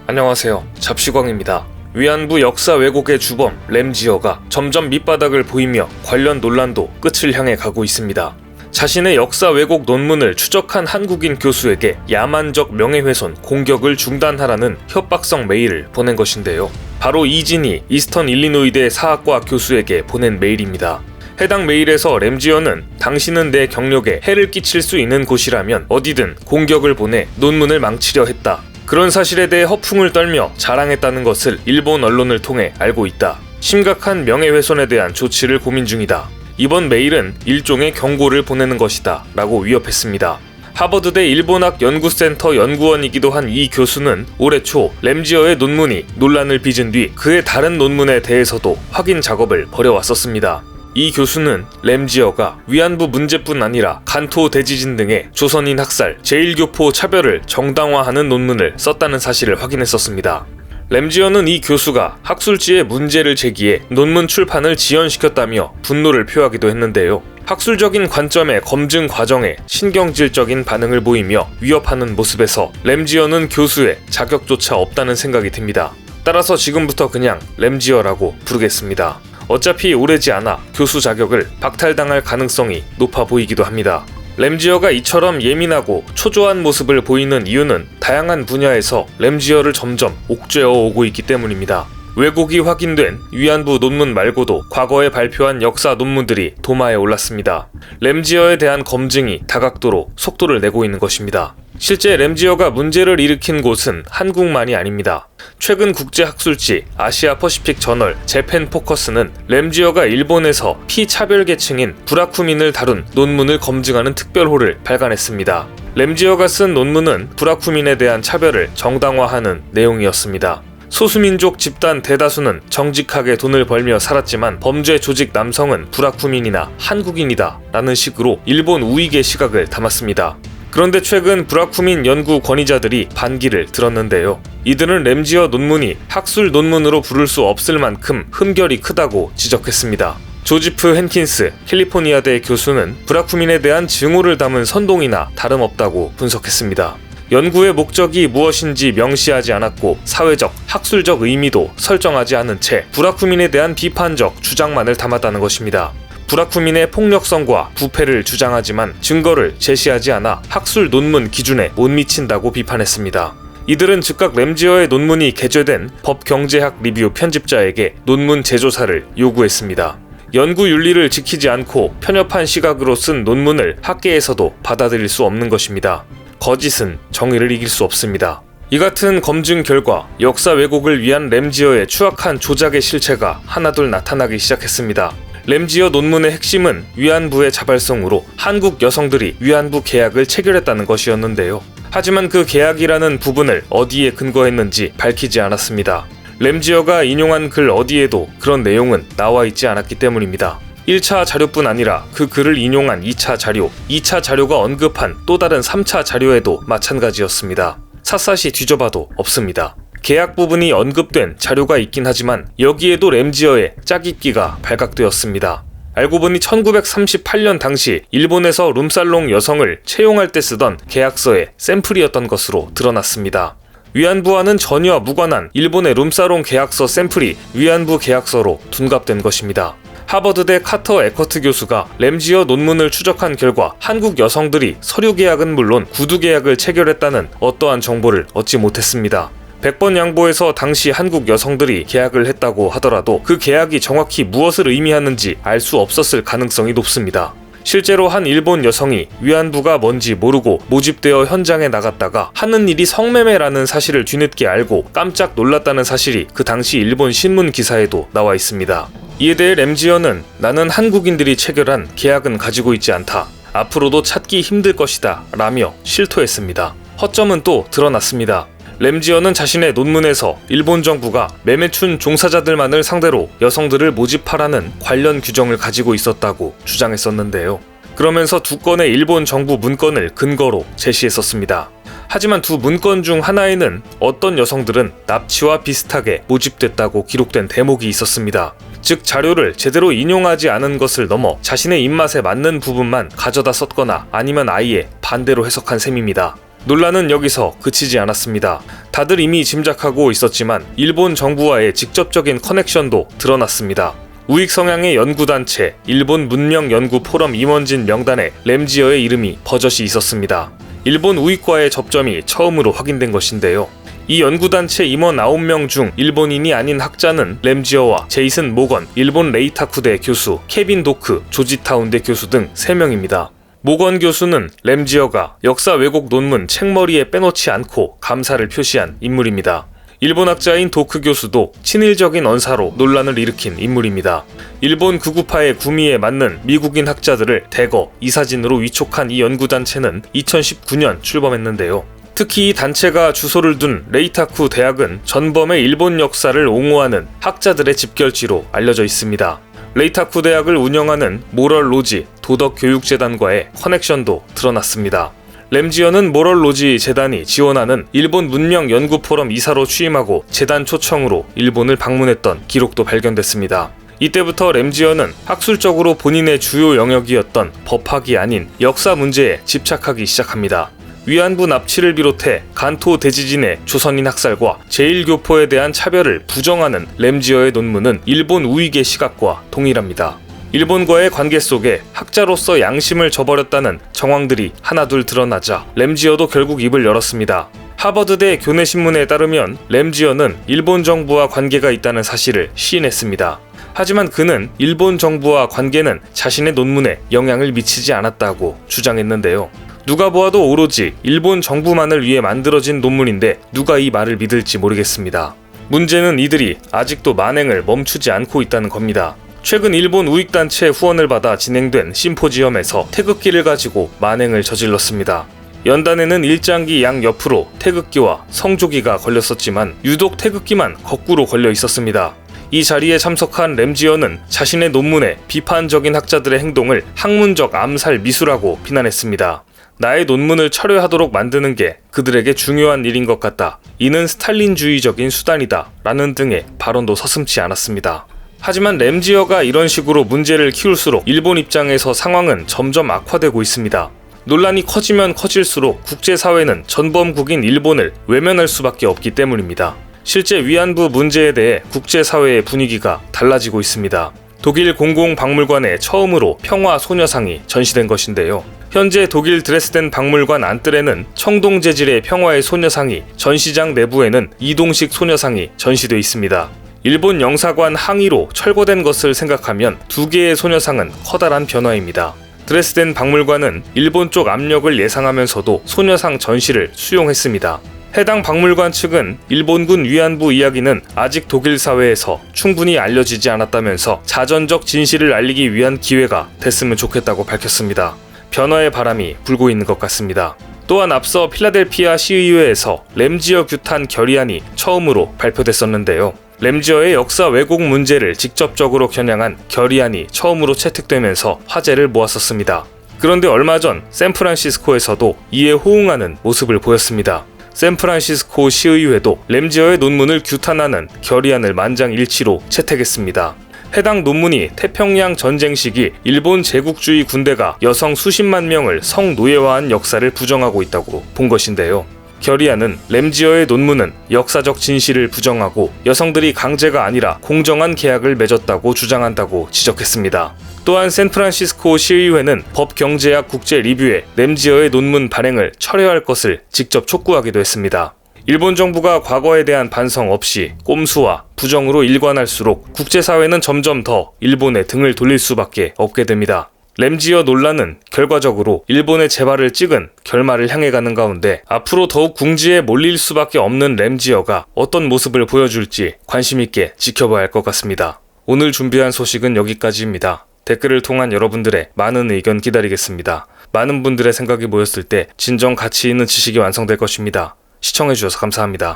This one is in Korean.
안녕하세요. 잡시광입니다. 위안부 역사 왜곡의 주범 램지어가 점점 밑바닥을 보이며 관련 논란도 끝을 향해 가고 있습니다. 자신의 역사 왜곡 논문을 추적한 한국인 교수에게 야만적 명예훼손 공격을 중단하라는 협박성 메일을 보낸 것인데요. 바로 이진이 이스턴 일리노이대 사학과 교수에게 보낸 메일입니다. 해당 메일에서 램지어는 당신은 내 경력에 해를 끼칠 수 있는 곳이라면 어디든 공격을 보내 논문을 망치려 했다. 그런 사실에 대해 허풍을 떨며 자랑했다는 것을 일본 언론을 통해 알고 있다. 심각한 명예훼손에 대한 조치를 고민 중이다. 이번 메일은 일종의 경고를 보내는 것이다 라고 위협했습니다. 하버드대 일본학 연구센터 연구원이기도 한 이 교수는 올해 초 램지어의 논문이 논란을 빚은 뒤 그의 다른 논문에 대해서도 확인 작업을 벌여왔었습니다. 이 교수는 램지어가 위안부 문제뿐 아니라 간토 대지진 등의 조선인 학살, 제1교포 차별을 정당화하는 논문을 썼다는 사실을 확인했었습니다. 램지어는 이 교수가 학술지에 문제를 제기해 논문 출판을 지연시켰다며 분노를 표하기도 했는데요. 학술적인 관점의 검증 과정에 신경질적인 반응을 보이며 위협하는 모습에서 램지어는 교수의 자격조차 없다는 생각이 듭니다. 따라서 지금부터 그냥 램지어라고 부르겠습니다. 어차피 오래지 않아 교수 자격을 박탈당할 가능성이 높아 보이기도 합니다. 램지어가 이처럼 예민하고 초조한 모습을 보이는 이유는 다양한 분야에서 램지어를 점점 옥죄어 오고 있기 때문입니다. 왜곡이 확인된 위안부 논문 말고도 과거에 발표한 역사 논문들이 도마에 올랐습니다. 램지어에 대한 검증이 다각도로 속도를 내고 있는 것입니다. 실제 램지어가 문제를 일으킨 곳은 한국만이 아닙니다. 최근 국제학술지 아시아 퍼시픽 저널 재팬 포커스는 램지어가 일본에서 피차별계층인 브라쿠민을 다룬 논문을 검증하는 특별호를 발간했습니다. 램지어가 쓴 논문은 브라쿠민에 대한 차별을 정당화하는 내용이었습니다. 소수민족 집단 대다수는 정직하게 돈을 벌며 살았지만 범죄 조직 남성은 브라쿠민이나 한국인이다 라는 식으로 일본 우익의 시각을 담았습니다. 그런데 최근 브라쿠민 연구 권위자들이 반기를 들었는데요. 이들은 램지어 논문이 학술 논문으로 부를 수 없을 만큼 흠결이 크다고 지적했습니다. 조지프 헨킨스 캘리포니아대 교수는 브라쿠민에 대한 증오를 담은 선동이나 다름없다고 분석했습니다. 연구의 목적이 무엇인지 명시하지 않았고 사회적, 학술적 의미도 설정하지 않은 채 브라쿠민에 대한 비판적 주장만을 담았다는 것입니다. 브라쿠민의 폭력성과 부패를 주장하지만 증거를 제시하지 않아 학술 논문 기준에 못 미친다고 비판했습니다. 이들은 즉각 램지어의 논문이 게재된 법경제학 리뷰 편집자에게 논문 재조사를 요구했습니다. 연구 윤리를 지키지 않고 편협한 시각으로 쓴 논문을 학계에서도 받아들일 수 없는 것입니다. 거짓은 정의를 이길 수 없습니다. 이 같은 검증 결과 역사 왜곡을 위한 램지어의 추악한 조작의 실체가 하나둘 나타나기 시작했습니다. 램지어 논문의 핵심은 위안부의 자발성으로 한국 여성들이 위안부 계약을 체결했다는 것이었는데요. 하지만 그 계약이라는 부분을 어디에 근거했는지 밝히지 않았습니다. 램지어가 인용한 글 어디에도 그런 내용은 나와 있지 않았기 때문입니다. 1차 자료뿐 아니라 그 글을 인용한 2차 자료, 2차 자료가 언급한 또 다른 3차 자료에도 마찬가지였습니다. 샅샅이 뒤져봐도 없습니다. 계약 부분이 언급된 자료가 있긴 하지만 여기에도 램지어의 짜깁기가 발각되었습니다. 알고 보니 1938년 당시 일본에서 룸살롱 여성을 채용할 때 쓰던 계약서의 샘플이었던 것으로 드러났습니다. 위안부와는 전혀 무관한 일본의 룸살롱 계약서 샘플이 위안부 계약서로 둔갑된 것입니다. 하버드대 카터 에커트 교수가 램지어 논문을 추적한 결과 한국 여성들이 서류 계약은 물론 구두 계약을 체결했다는 어떠한 정보를 얻지 못했습니다. 100번 양보해서 당시 한국 여성들이 계약을 했다고 하더라도 그 계약이 정확히 무엇을 의미하는지 알 수 없었을 가능성이 높습니다. 실제로 한 일본 여성이 위안부가 뭔지 모르고 모집되어 현장에 나갔다가 하는 일이 성매매라는 사실을 뒤늦게 알고 깜짝 놀랐다는 사실이 그 당시 일본 신문 기사에도 나와 있습니다. 이에 대해 램지어는 나는 한국인들이 체결한 계약은 가지고 있지 않다. 앞으로도 찾기 힘들 것이다 라며 실토했습니다. 허점은 또 드러났습니다. 램지어는 자신의 논문에서 일본 정부가 매매춘 종사자들만을 상대로 여성들을 모집하라는 관련 규정을 가지고 있었다고 주장했었는데요. 그러면서 두 건의 일본 정부 문건을 근거로 제시했었습니다. 하지만 두 문건 중 하나에는 어떤 여성들은 납치와 비슷하게 모집됐다고 기록된 대목이 있었습니다. 즉 자료를 제대로 인용하지 않은 것을 넘어 자신의 입맛에 맞는 부분만 가져다 썼거나 아니면 아예 반대로 해석한 셈입니다. 논란은 여기서 그치지 않았습니다. 다들 이미 짐작하고 있었지만 일본 정부와의 직접적인 커넥션도 드러났습니다. 우익 성향의 연구단체 일본 문명연구포럼 임원진 명단에 램지어의 이름이 버젓이 있었습니다. 일본 우익과의 접점이 처음으로 확인된 것인데요. 이 연구단체 임원 9명 중 일본인이 아닌 학자는 램지어와 제이슨 모건, 일본 레이타쿠대 교수, 케빈 도크, 조지타운대 교수 등 3명입니다. 모건 교수는 램지어가 역사 왜곡 논문 책머리에 빼놓지 않고 감사를 표시한 인물입니다. 일본 학자인 도크 교수도 친일적인 언사로 논란을 일으킨 인물입니다. 일본 극우파의 구미에 맞는 미국인 학자들을 대거 이사진으로 위촉한 이 연구단체는 2019년 출범했는데요. 특히 이 단체가 주소를 둔 레이타쿠 대학은 전범의 일본 역사를 옹호하는 학자들의 집결지로 알려져 있습니다. 레이타쿠 대학을 운영하는 모럴 로지 도덕교육재단과의 커넥션도 드러났습니다. 램지어는 모럴 로지 재단이 지원하는 일본 문명연구포럼 이사로 취임하고 재단 초청으로 일본을 방문했던 기록도 발견됐습니다. 이때부터 램지어는 학술적으로 본인의 주요 영역이었던 법학이 아닌 역사 문제에 집착하기 시작합니다. 위안부 납치를 비롯해 간토 대지진의 조선인 학살과 제1교포에 대한 차별을 부정하는 램지어의 논문은 일본 우익의 시각과 동일합니다. 일본과의 관계 속에 학자로서 양심을 저버렸다는 정황들이 하나둘 드러나자 램지어도 결국 입을 열었습니다. 하버드대 교내신문에 따르면 램지어는 일본 정부와 관계가 있다는 사실을 시인했습니다. 하지만 그는 일본 정부와 관계는 자신의 논문에 영향을 미치지 않았다고 주장했는데요. 누가 보아도 오로지 일본 정부만을 위해 만들어진 논문인데 누가 이 말을 믿을지 모르겠습니다. 문제는 이들이 아직도 만행을 멈추지 않고 있다는 겁니다. 최근 일본 우익단체 후원을 받아 진행된 심포지엄에서 태극기를 가지고 만행을 저질렀습니다. 연단에는 일장기 양 옆으로 태극기와 성조기가 걸렸었지만 유독 태극기만 거꾸로 걸려 있었습니다. 이 자리에 참석한 램지어는 자신의 논문에 비판적인 학자들의 행동을 학문적 암살 미수라고 비난했습니다. 나의 논문을 철회하도록 만드는 게 그들에게 중요한 일인 것 같다. 이는 스탈린주의적인 수단이다. 라는 등의 발언도 서슴지 않았습니다. 하지만 램지어가 이런 식으로 문제를 키울수록 일본 입장에서 상황은 점점 악화되고 있습니다. 논란이 커지면 커질수록 국제사회는 전범국인 일본을 외면할 수밖에 없기 때문입니다. 실제 위안부 문제에 대해 국제사회의 분위기가 달라지고 있습니다. 독일 공공박물관에 처음으로 평화소녀상이 전시된 것인데요. 현재 독일 드레스덴 박물관 안뜰에는 청동 재질의 평화의 소녀상이, 전시장 내부에는 이동식 소녀상이 전시되어 있습니다. 일본 영사관 항의로 철거된 것을 생각하면 두 개의 소녀상은 커다란 변화입니다. 드레스덴 박물관은 일본 쪽 압력을 예상하면서도 소녀상 전시를 수용했습니다. 해당 박물관 측은 일본군 위안부 이야기는 아직 독일 사회에서 충분히 알려지지 않았다면서 자전적 진실을 알리기 위한 기회가 됐으면 좋겠다고 밝혔습니다. 변화의 바람이 불고 있는 것 같습니다. 또한 앞서 필라델피아 시의회에서 램지어 규탄 결의안이 처음으로 발표됐었는데요. 램지어의 역사 왜곡 문제를 직접적으로 겨냥한 결의안이 처음으로 채택되면서 화제를 모았었습니다. 그런데 얼마 전 샌프란시스코에서도 이에 호응하는 모습을 보였습니다. 샌프란시스코 시의회도 램지어의 논문을 규탄하는 결의안을 만장일치로 채택했습니다. 해당 논문이 태평양 전쟁 시기 일본 제국주의 군대가 여성 수십만 명을 성노예화한 역사를 부정하고 있다고 본 것인데요. 결의안은 램지어의 논문은 역사적 진실을 부정하고 여성들이 강제가 아니라 공정한 계약을 맺었다고 주장한다고 지적했습니다. 또한 샌프란시스코 시의회는 법경제학 국제 리뷰에 램지어의 논문 발행을 철회할 것을 직접 촉구하기도 했습니다. 일본 정부가 과거에 대한 반성 없이 꼼수와 부정으로 일관할수록 국제사회는 점점 더 일본에 등을 돌릴 수밖에 없게 됩니다. 램지어 논란은 결과적으로 일본의 재발을 찍은 결말을 향해 가는 가운데 앞으로 더욱 궁지에 몰릴 수밖에 없는 램지어가 어떤 모습을 보여줄지 관심있게 지켜봐야 할 것 같습니다. 오늘 준비한 소식은 여기까지입니다. 댓글을 통한 여러분들의 많은 의견 기다리겠습니다. 많은 분들의 생각이 모였을 때 진정 가치 있는 지식이 완성될 것입니다. 시청해주셔서 감사합니다.